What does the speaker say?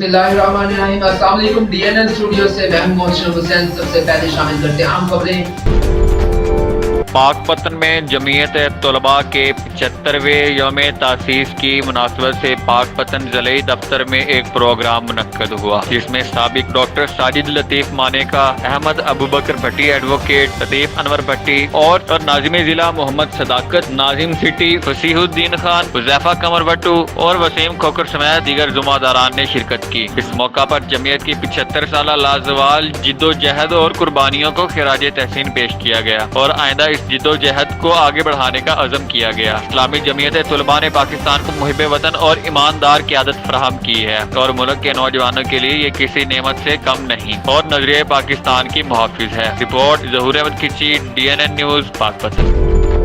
बिस्मिल्लाहिर्रहमानिर्रहीम। अस्सलाम वालेकुम। DNN स्टूडियो से मैं हूं मोहसिन हुसैन। सबसे पहले शामिल करते हैं आम खबरें। पाकपतन में जमीयत तलबा के 75वें यौम तासीस की मुनासबत से पाकपतन ज़िले दफ्तर में एक प्रोग्राम मुनक्कद हुआ, जिसमें साबिक डॉक्टर साजिद लतीफ़ मानेका, अहमद अबू बकर भट्टी, एडवोकेट लतीफ़ अनवर भट्टी और नाज़िम ज़िला मोहम्मद सदाकत, नाज़िम सिटी फसीहुद्दीन खान, हुज़ैफा कमर भट्टू और वसीम खोकर समेत दीगर जुम्मेदारान ने शिरकत की। इस मौका पर जमीयत की 75 साल लाजवाल जिद्दोजहद और कुर्बानियों को खिराज तहसीन पेश किया गया और आइंदा इस जिद्दोजहद को आगे बढ़ाने का अज़म किया गया। इस्लामी जमीयत तलबा ने पाकिस्तान को मुहिब वतन और ईमानदार क़यादत फराहम की है और मुल्क के नौजवानों के लिए ये किसी नेमत से कम नहीं और नजरिए पाकिस्तान की मुहाफिज है। रिपोर्ट ज़हूर अहमद खिची, DNN न्यूज़, पाकपतन।